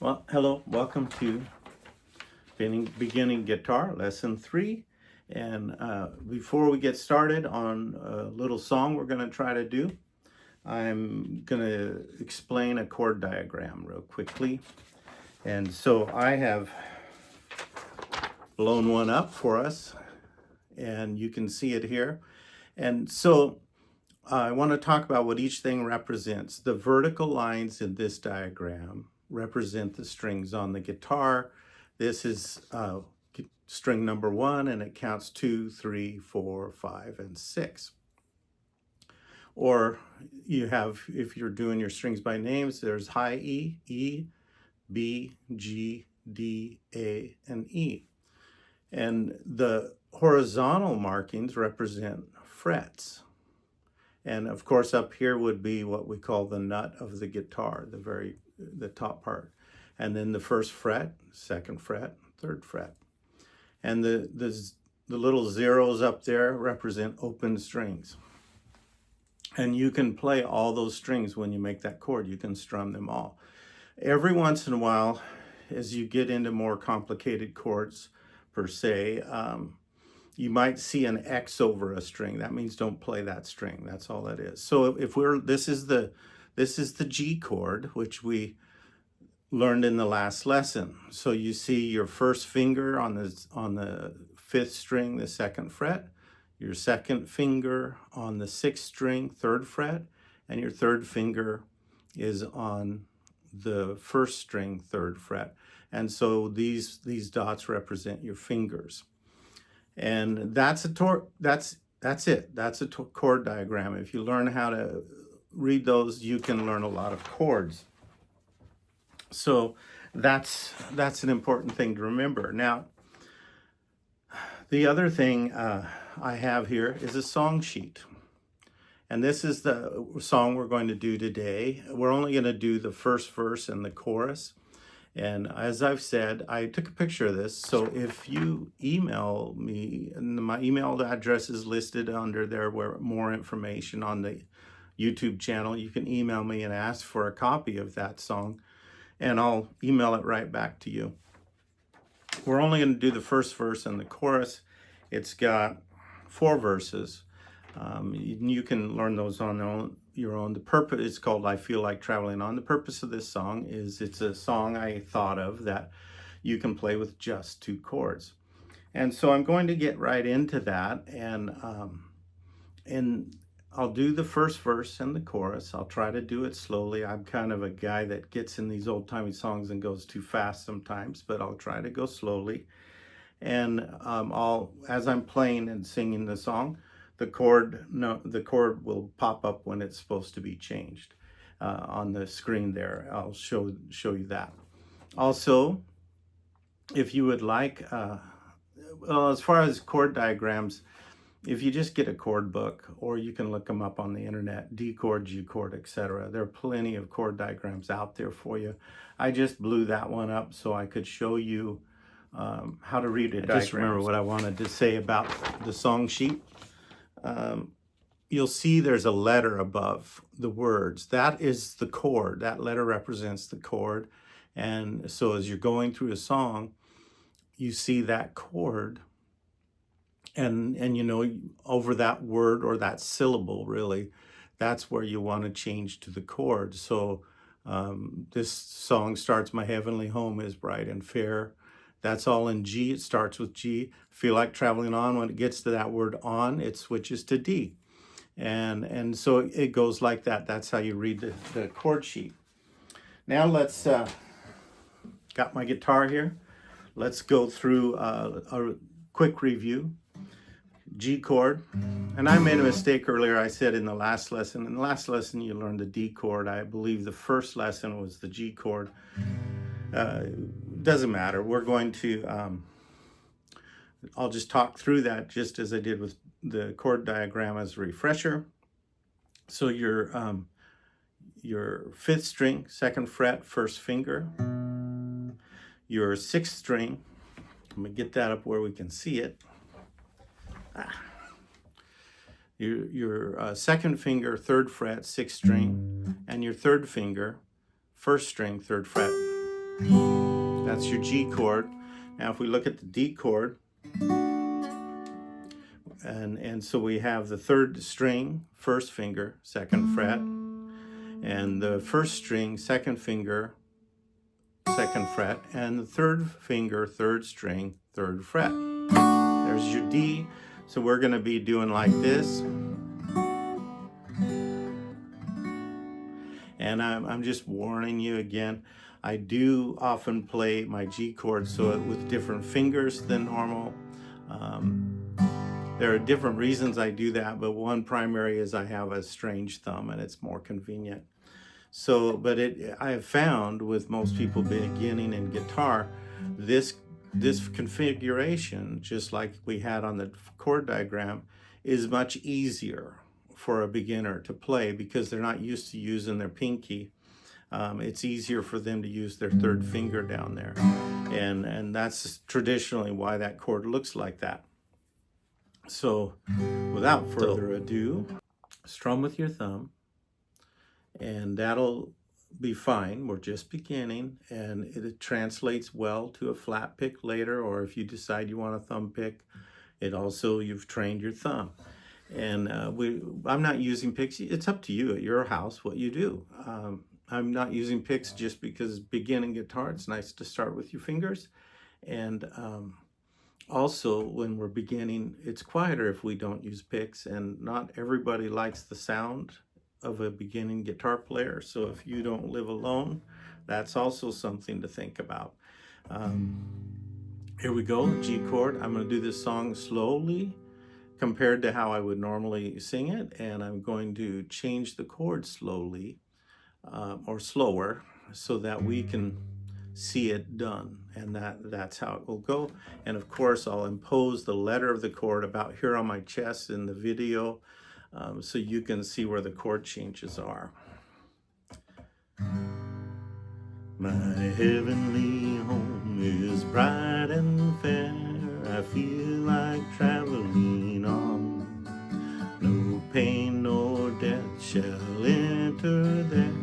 Well, hello, welcome to beginning Guitar Lesson 3. And before we get started on a little song we're going to try to do, I'm going to explain a chord diagram real quickly. And so I have blown one up for us, and you can see it here. And so I want to talk about what each thing represents. The vertical lines in this diagram represent the strings on the guitar. This is string number 1, and it counts 2, 3, 4, 5, and 6. Or you have, if you're doing your strings by names, there's high E, E, B, G, D, A, and E. And the horizontal markings represent frets. And of course, up here would be what we call the nut of the guitar, the top part. And then the first fret, second fret, third fret. And the little zeros up there represent open strings. And you can play all those strings when you make that chord. You can strum them all. Every once in a while, as you get into more complicated chords per se, you might see an X over a string. That means don't play that string. That's all that is. So if this is the G chord, which we learned in the last lesson. So you see your first finger on the 5th string, the 2nd fret, your second finger on the 6th string, 3rd fret, and your third finger is on the 1st string, 3rd fret. And so these dots represent your fingers. And that's it. That's a chord diagram. If you learn how to read those, you can learn a lot of chords. So that's an important thing to remember. Now, the other thing I have here is a song sheet. And this is the song we're going to do today. We're only going to do the first verse and the chorus. And as I've said, I took a picture of this. So if you email me, and my email address is listed under there where more information on the YouTube channel, you can email me and ask for a copy of that song, and I'll email it right back to you. We're only going to do the first verse and the chorus. It's got 4 verses. You can learn those on your own. The purpose, it's called I Feel Like Traveling On. The purpose of this song is it's a song I thought of that you can play with just 2 chords. And so I'm going to get right into that, and I'll do the first verse and the chorus. I'll try to do it slowly. I'm kind of a guy that gets in these old-timey songs and goes too fast sometimes, but I'll try to go slowly. And as I'm playing and singing the song, the chord will pop up when it's supposed to be changed on the screen there. I'll show you that. Also, if you would like, well, as far as chord diagrams, if you just get a chord book, or you can look them up on the internet, D chord, G chord, etc. There are plenty of chord diagrams out there for you. I just blew that one up so I could show you how to read a diagram. Just remember what I wanted to say about the song sheet. You'll see there's a letter above the words. That is the chord. That letter represents the chord. And so as you're going through a song, you see that chord, and you know, over that word or that syllable, really, that's where you want to change to the chord. So this song starts, my heavenly home is bright and fair. That's all in G. It starts with G. Feel like traveling on. When it gets to that word on, it switches to D. And so it goes like that. That's how you read the chord sheet. Now let's, got my guitar here. Let's go through a quick review. G chord. And I made a mistake earlier. I said in the last lesson you learned the D chord. I believe the first lesson was the G chord. Doesn't matter. We're going to, I'll just talk through that just as I did with the chord diagram as a refresher. So your 5th string, 2nd fret, 1st finger. Your 6th string, I'm going to get that up where we can see it. Your 2nd finger, 3rd fret, 6th string, and your 3rd finger, 1st string, 3rd fret. That's your G chord. Now if we look at the D chord, and so we have the third string, first finger, second fret, and the first string, second finger, second fret, and the third finger, third string, third fret. There's your D. So we're going to be doing like this. And I'm just warning you again, I do often play my G chord with different fingers than normal. There are different reasons I do that, but one primary is I have a strange thumb and it's more convenient. So, but I have found with most people beginning in guitar, this configuration, just like we had on the chord diagram, is much easier for a beginner to play because they're not used to using their pinky. It's easier for them to use their third finger down there. And that's traditionally why that chord looks like that. So without further ado, strum with your thumb, and that'll be fine. We're just beginning, and it translates well to a flat pick later, or if you decide you want a thumb pick, you've trained your thumb. And I'm not using picks. It's up to you at your house what you do. I'm not using picks just because beginning guitar, it's nice to start with your fingers. And also, when we're beginning, it's quieter if we don't use picks, and not everybody likes the sound of a beginning guitar player. So if you don't live alone, that's also something to think about. Here we go, G chord. I'm going to do this song slowly compared to how I would normally sing it, and I'm going to change the chord slowly or slower so that we can see it done, and that's how it will go. And of course, I'll impose the letter of the chord about here on my chest in the video, so you can see where the chord changes are. My heavenly home is bright and fair. I feel like traveling on. No pain nor death shall enter there.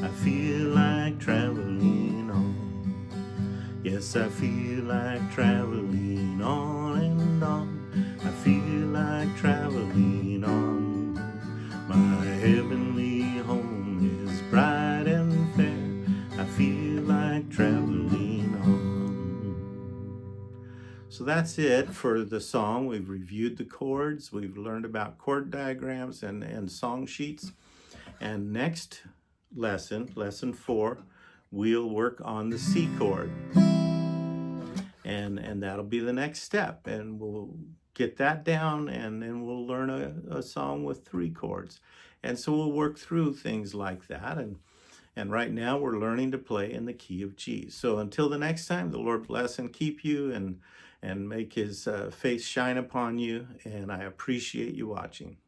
I feel like traveling on. Yes, I feel like traveling on and on. I feel like traveling on. My heavenly home is bright and fair. I feel like traveling on. So that's it for the song. We've reviewed the chords. We've learned about chord diagrams and song sheets. And next lesson, lesson 4, we'll work on the C chord. And that'll be the next step. And we'll get that down, and then we'll learn a song with 3 chords. And so we'll work through things like that. And right now we're learning to play in the key of G. So until the next time, the Lord bless and keep you and make his face shine upon you. And I appreciate you watching.